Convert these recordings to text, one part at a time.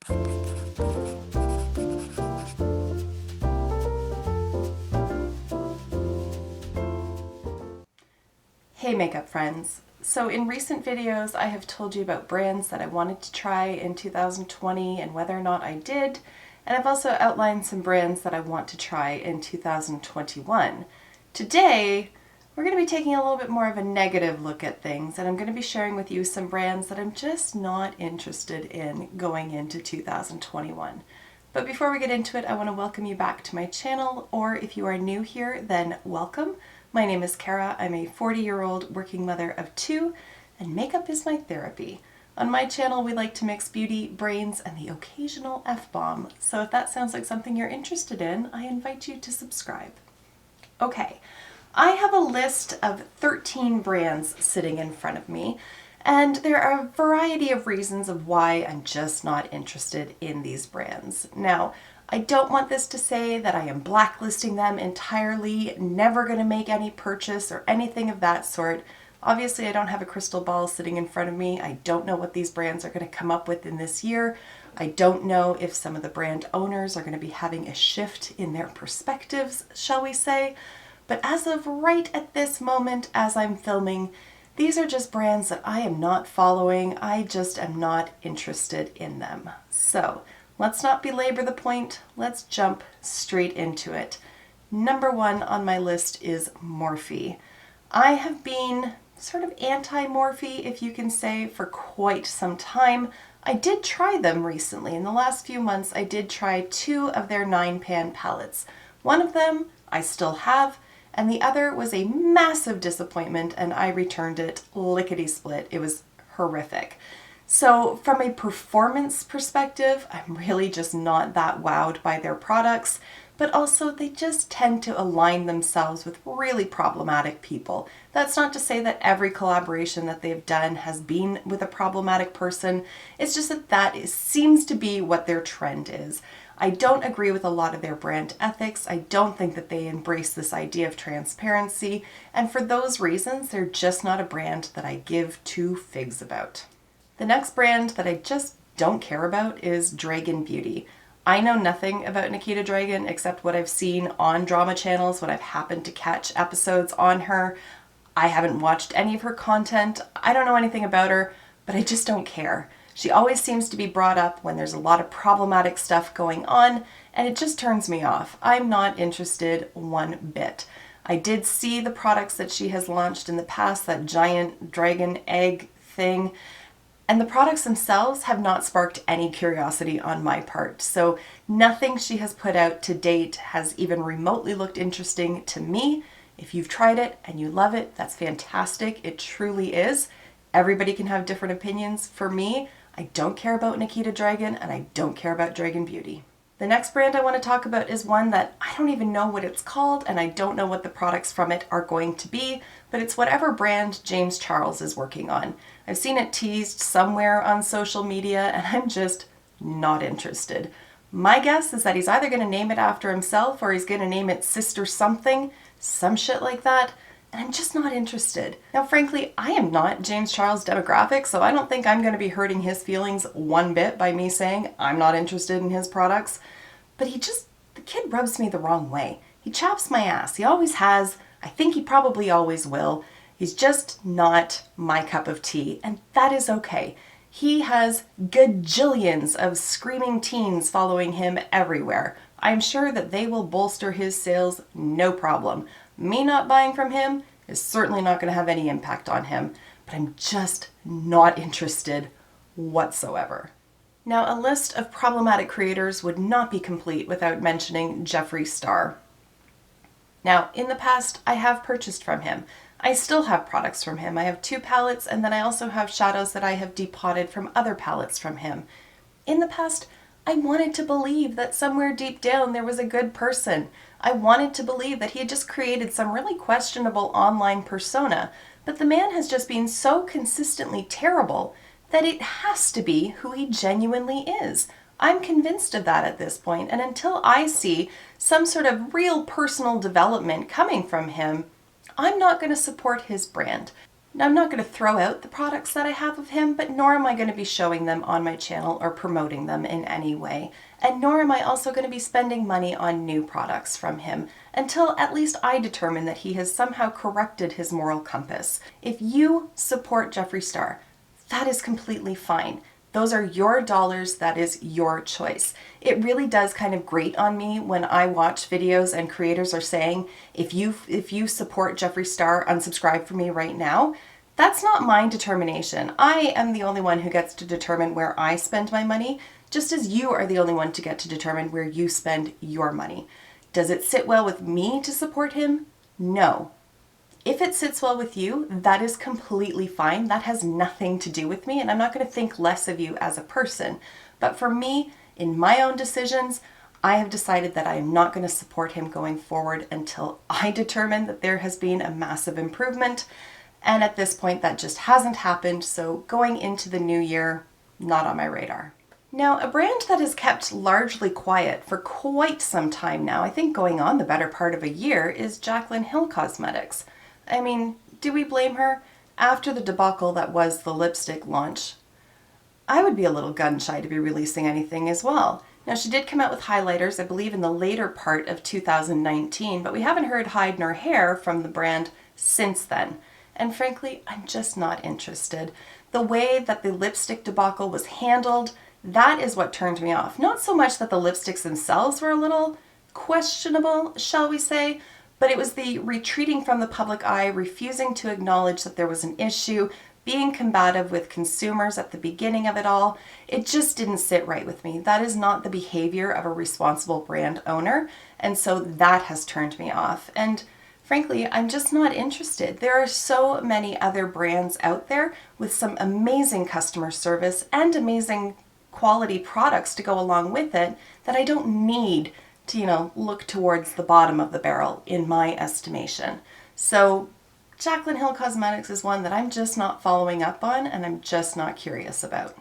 Hey makeup friends. So in recent videos I have told you about brands that I wanted to try in 2020 and whether or not I did, and I've also outlined some brands that I want to try in 2021. Today we're going to be taking a little bit more of a negative look at things, and I'm going to be sharing with you some brands that I'm just not interested in going into 2021. But before we get into it, I want to welcome you back to my channel, or if you are new here, then welcome. My name is Kara. I'm a 40-year-old working mother of two, and makeup is my therapy. On my channel, we like to mix beauty, brains, and the occasional F-bomb. So if that sounds like something you're interested in, I invite you to subscribe. Okay, I have a list of 13 brands sitting in front of me, and there are a variety of reasons of why I'm just not interested in these brands. Now, I don't want this to say that I am blacklisting them entirely, never going to make any purchase or anything of that sort. Obviously, I don't have a crystal ball sitting in front of me. I don't know what these brands are going to come up with in this year. I don't know if some of the brand owners are going to be having a shift in their perspectives, shall we say. But as of right at this moment, as I'm filming, these are just brands that I am not following. I just am not interested in them. So let's not belabor the point. Let's jump straight into it. Number one on my list is Morphe. I have been sort of anti-Morphe, if you can say, for quite some time. I did try them recently. In the last few months, I did try 2 of their 9-pan palettes. One of them I still have, and the other was a massive disappointment, and I returned it lickety-split. It was horrific. So from a performance perspective, I'm really just not that wowed by their products, but also they just tend to align themselves with really problematic people. That's not to say that every collaboration that they've done has been with a problematic person. It's just that seems to be what their trend is. I don't agree with a lot of their brand ethics. I don't think that they embrace this idea of transparency, and for those reasons, they're just not a brand that I give 2 figs about. The next brand that I just don't care about is Dragun Beauty. I know nothing about Nikita Dragun except what I've seen on drama channels when I've happened to catch episodes on her. I haven't watched any of her content. I don't know anything about her, but I just don't care. She always seems to be brought up when there's a lot of problematic stuff going on, and it just turns me off. I'm not interested one bit. I did see the products that she has launched in the past, that giant dragon egg thing, and the products themselves have not sparked any curiosity on my part. So nothing she has put out to date has even remotely looked interesting to me. If you've tried it and you love it, that's fantastic. It truly is. Everybody can have different opinions. For me, I don't care about Nikita Dragun, and I don't care about Dragun Beauty. The next brand I want to talk about is one that I don't even know what it's called, and I don't know what the products from it are going to be, but it's whatever brand James Charles is working on. I've seen it teased somewhere on social media, and I'm just not interested. My guess is that he's either going to name it after himself or he's going to name it Sister Something, some shit like that. And I'm just not interested. Now, frankly, I am not James Charles' demographic, so I don't think I'm going to be hurting his feelings one bit by me saying I'm not interested in his products. But the kid rubs me the wrong way. He chaps my ass. He always has. I think he probably always will. He's just not my cup of tea, and that is okay. He has gajillions of screaming teens following him everywhere. I'm sure that they will bolster his sales, no problem. Me not buying from him is certainly not going to have any impact on him, but I'm just not interested whatsoever. Now, a list of problematic creators would not be complete without mentioning Jeffree Star. Now, in the past, I have purchased from him. I still have products from him. I have 2 palettes, and then I also have shadows that I have depotted from other palettes from him. In the past, I wanted to believe that somewhere deep down there was a good person. I wanted to believe that he had just created some really questionable online persona, but the man has just been so consistently terrible that it has to be who he genuinely is. I'm convinced of that at this point, and until I see some sort of real personal development coming from him, I'm not going to support his brand. Now, I'm not going to throw out the products that I have of him, but nor am I going to be showing them on my channel or promoting them in any way. And nor am I also going to be spending money on new products from him until at least I determine that he has somehow corrected his moral compass. If you support Jeffree Star, that is completely fine. Those are your dollars, that is your choice. It really does kind of grate on me when I watch videos and creators are saying, if you support Jeffree Star, unsubscribe from me right now. That's not my determination. I am the only one who gets to determine where I spend my money, just as you are the only one to get to determine where you spend your money. Does it sit well with me to support him? No. If it sits well with you, that is completely fine. That has nothing to do with me, and I'm not going to think less of you as a person. But for me, in my own decisions, I have decided that I am not going to support him going forward until I determine that there has been a massive improvement. And at this point, that just hasn't happened. So going into the new year, not on my radar. Now, a brand that has kept largely quiet for quite some time now, I think going on the better part of a year, is Dragun Cosmetics. I mean, do we blame her? After the debacle that was the lipstick launch, I would be a little gun shy to be releasing anything as well. Now, she did come out with highlighters, I believe, in the later part of 2019, but we haven't heard hide nor hair from the brand since then. And frankly, I'm just not interested. The way that the lipstick debacle was handled, that is what turned me off. Not so much that the lipsticks themselves were a little questionable, shall we say, but it was the retreating from the public eye, refusing to acknowledge that there was an issue, being combative with consumers at the beginning of it all. It just didn't sit right with me. That is not the behavior of a responsible brand owner, and so that has turned me off. And frankly, I'm just not interested. There are so many other brands out there with some amazing customer service and amazing quality products to go along with it that I don't need to, look towards the bottom of the barrel, in my estimation. So Dragun Cosmetics is one that I'm just not following up on, and I'm just not curious about.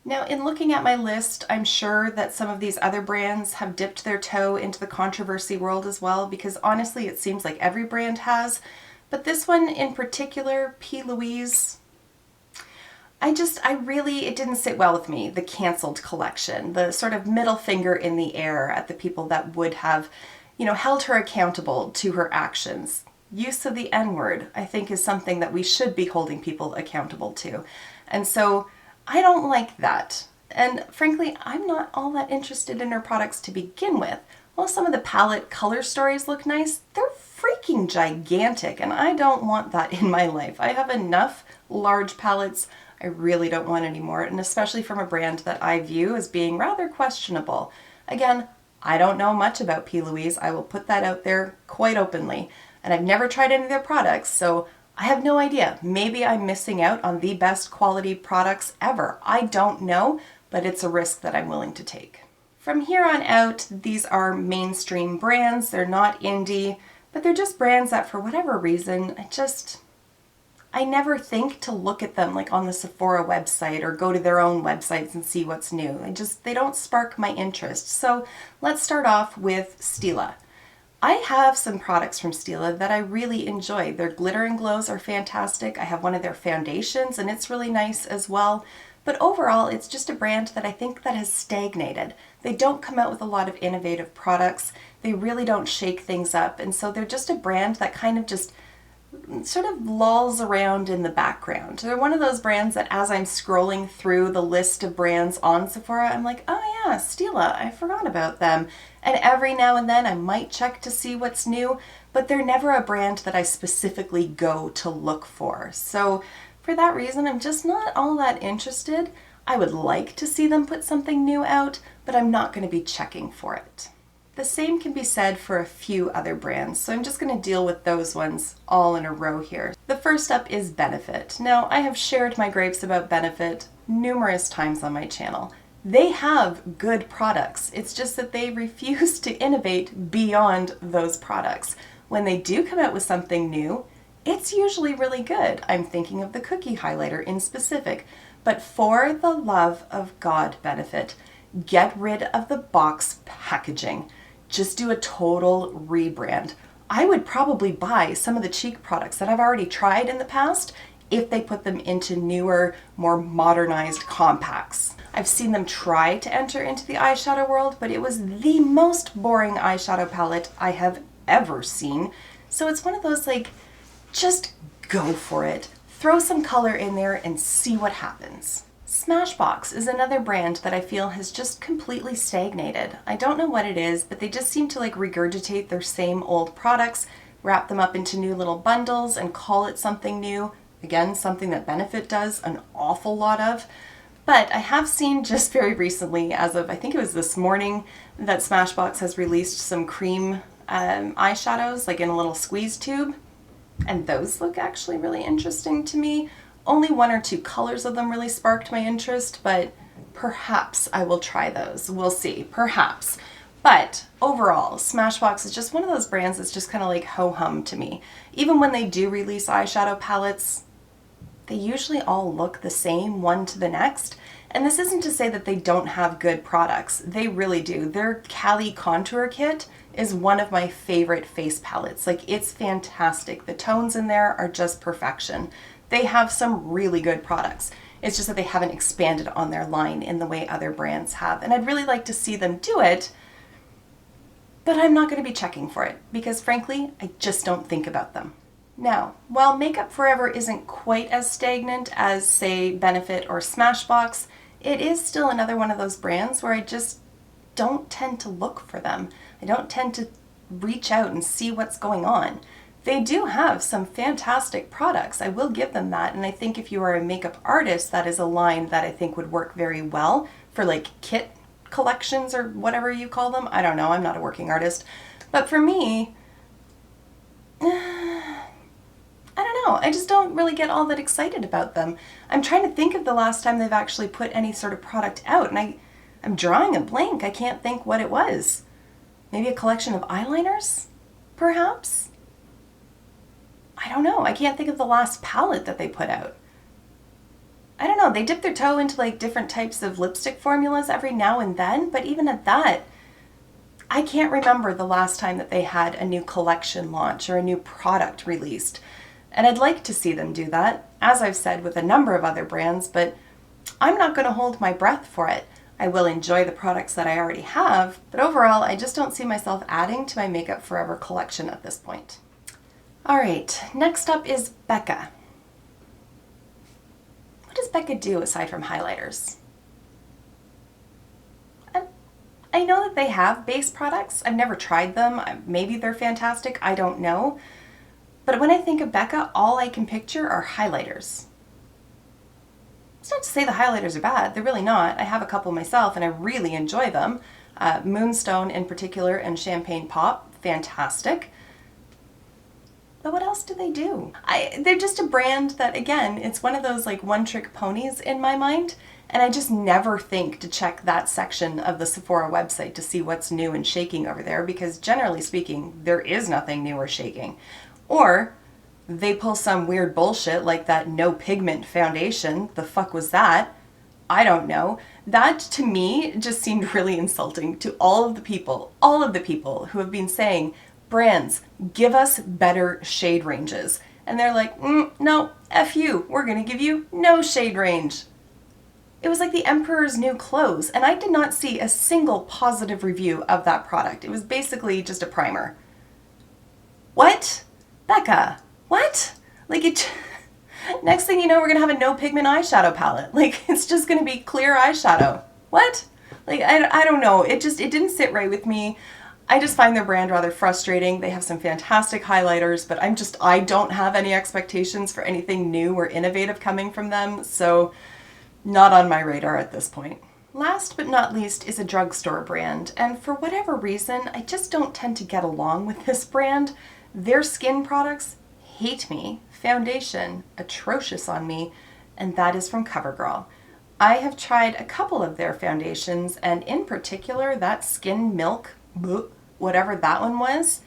Now, in looking at my list, I'm sure that some of these other brands have dipped their toe into the controversy world as well, because honestly, it seems like every brand has. But this one in particular, P. Louise, it didn't sit well with me, the canceled collection, the sort of middle finger in the air at the people that would have, held her accountable to her actions. Use of the N-word, I think, is something that we should be holding people accountable to. And so I don't like that. And frankly, I'm not all that interested in her products to begin with. While some of the palette color stories look nice, they're freaking gigantic, and I don't want that in my life. I have enough large palettes. I really don't want any more, and especially from a brand that I view as being rather questionable. Again, I don't know much about P. Louise. I will put that out there quite openly. And I've never tried any of their products, so I have no idea. Maybe I'm missing out on the best quality products ever. I don't know, but it's a risk that I'm willing to take. From here on out, these are mainstream brands. They're not indie, but they're just brands that for whatever reason, I never think to look at them like on the Sephora website or go to their own websites and see what's new. They don't spark my interest. So let's start off with Stila. I have some products from Stila that I really enjoy. Their glitter and glows are fantastic. I have one of their foundations and it's really nice as well. But overall, it's just a brand that I think that has stagnated. They don't come out with a lot of innovative products. They really don't shake things up. And so they're just a brand that kind of just sort of lolls around in the background. They're one of those brands that as I'm scrolling through the list of brands on Sephora, I'm like, oh yeah, Stila, I forgot about them. And every now and then I might check to see what's new, but they're never a brand that I specifically go to look for. So for that reason, I'm just not all that interested. I would like to see them put something new out, but I'm not going to be checking for it. The same can be said for a few other brands, so I'm just going to deal with those ones all in a row here. The first up is Benefit. Now, I have shared my gripes about Benefit numerous times on my channel. They have good products. It's just that they refuse to innovate beyond those products. When they do come out with something new, it's usually really good. I'm thinking of the cookie highlighter in specific. But for the love of God, Benefit, get rid of the box packaging. Just do a total rebrand. I would probably buy some of the cheek products that I've already tried in the past if they put them into newer, more modernized compacts. I've seen them try to enter into the eyeshadow world, but it was the most boring eyeshadow palette I have ever seen. So it's one of those like, just go for it. Throw some color in there and see what happens. Smashbox is another brand that I feel has just completely stagnated. I don't know what it is, but they just seem to like regurgitate their same old products, wrap them up into new little bundles and call it something new. Again, something that Benefit does an awful lot of. But I have seen just very recently, as of I think it was this morning, that Smashbox has released some cream eyeshadows, like in a little squeeze tube. And those look actually really interesting to me. Only one or two colors of them really sparked my interest, but perhaps I will try those. We'll see, perhaps. But overall, Smashbox is just one of those brands that's just kind of like ho-hum to me. Even when they do release eyeshadow palettes, they usually all look the same one to the next. And this isn't to say that they don't have good products. They really do. Their Cali Contour Kit is one of my favorite face palettes. Like, it's fantastic. The tones in there are just perfection. They have some really good products. It's just that they haven't expanded on their line in the way other brands have. And I'd really like to see them do it, but I'm not going to be checking for it because frankly, I just don't think about them. Now, while Makeup Forever isn't quite as stagnant as, say, Benefit or Smashbox, it is still another one of those brands where I just don't tend to look for them. I don't tend to reach out and see what's going on. They do have some fantastic products, I will give them that, and I think if you are a makeup artist, that is a line that I think would work very well for like kit collections or whatever you call them. I don't know, I'm not a working artist. But for me, I don't know, I just don't really get all that excited about them. I'm trying to think of the last time they've actually put any sort of product out, and I'm drawing a blank. I can't think what it was. Maybe a collection of eyeliners, perhaps? I don't know. I can't think of the last palette that they put out. I don't know. They dip their toe into like different types of lipstick formulas every now and then, but even at that, I can't remember the last time that they had a new collection launch or a new product released. And I'd like to see them do that, as I've said with a number of other brands, but I'm not going to hold my breath for it. I will enjoy the products that I already have, but overall, I just don't see myself adding to my Makeup Forever collection at this point. All right, next up is Becca. What does Becca do aside from highlighters? I know that they have base products. I've never tried them. Maybe they're fantastic. I don't know. But when I think of Becca, all I can picture are highlighters. It's not to say the highlighters are bad. They're really not. I have a couple myself and I really enjoy them. Moonstone in particular and Champagne Pop, fantastic. But what else do they do? They're just a brand that, again, it's one of those like one-trick ponies in my mind, and I just never think to check that section of the Sephora website to see what's new and shaking over there, because generally speaking, there is nothing new or shaking. Or they pull some weird bullshit like that no pigment foundation. The fuck was that? I don't know. That to me just seemed really insulting to all of the people who have been saying, brands, give us better shade ranges. And they're like, no, F you, we're gonna give you no shade range. It was like the Emperor's New Clothes, and I did not see a single positive review of that product. It was basically just a primer. What? Becca, what? Like it, next thing you know, we're gonna have a no pigment eyeshadow palette. Like it's just gonna be clear eyeshadow. What? Like, I don't know, it didn't sit right with me. I just find their brand rather frustrating. They have some fantastic highlighters, but I don't have any expectations for anything new or innovative coming from them, so not on my radar at this point. Last but not least is a drugstore brand, and for whatever reason, I just don't tend to get along with this brand. Their skin products hate me. Foundation, atrocious on me, and that is from CoverGirl. I have tried a couple of their foundations, and in particular, that Skin Milk, whatever that one was,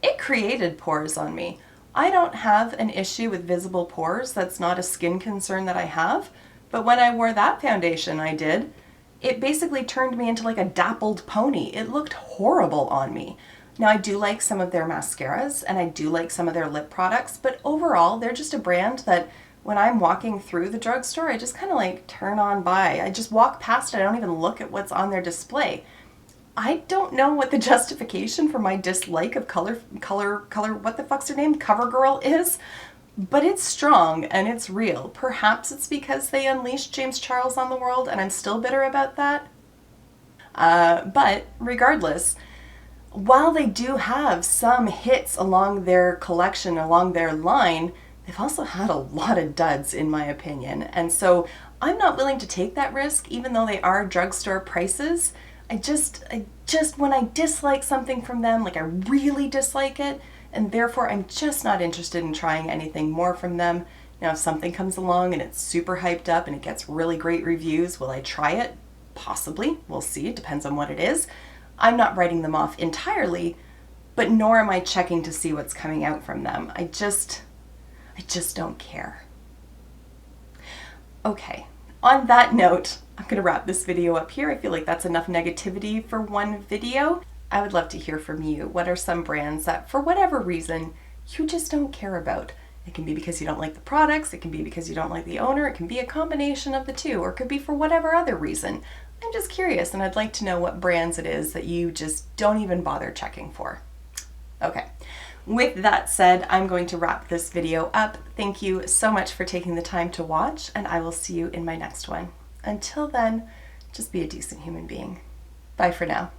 it created pores on me. I don't have an issue with visible pores. That's not a skin concern that I have. But when I wore that foundation I did, it basically turned me into like a dappled pony. It looked horrible on me. Now I do like some of their mascaras and I do like some of their lip products, but overall they're just a brand that when I'm walking through the drugstore, I just kind of like turn on by. I just walk past it. I don't even look at what's on their display. I don't know what the justification for my dislike of what the fuck's her name? CoverGirl is, but it's strong and it's real. Perhaps it's because they unleashed James Charles on the world and I'm still bitter about that. But regardless, while they do have some hits along their collection, along their line, they've also had a lot of duds in my opinion. And so I'm not willing to take that risk, even though they are drugstore prices. I just, when I dislike something from them, like I really dislike it, and therefore I'm just not interested in trying anything more from them. Now, if something comes along and it's super hyped up and it gets really great reviews, will I try it? Possibly. We'll see. It depends on what it is. I'm not writing them off entirely, but nor am I checking to see what's coming out from them. I just don't care. Okay, on that note, I'm going to wrap this video up here. I feel like that's enough negativity for one video. I would love to hear from you. What are some brands that, for whatever reason, you just don't care about? It can be because you don't like the products, it can be because you don't like the owner, it can be a combination of the two, or it could be for whatever other reason. I'm just curious, and I'd like to know what brands it is that you just don't even bother checking for. Okay, with that said, I'm going to wrap this video up. Thank you so much for taking the time to watch, and I will see you in my next one. Until then, just be a decent human being. Bye for now.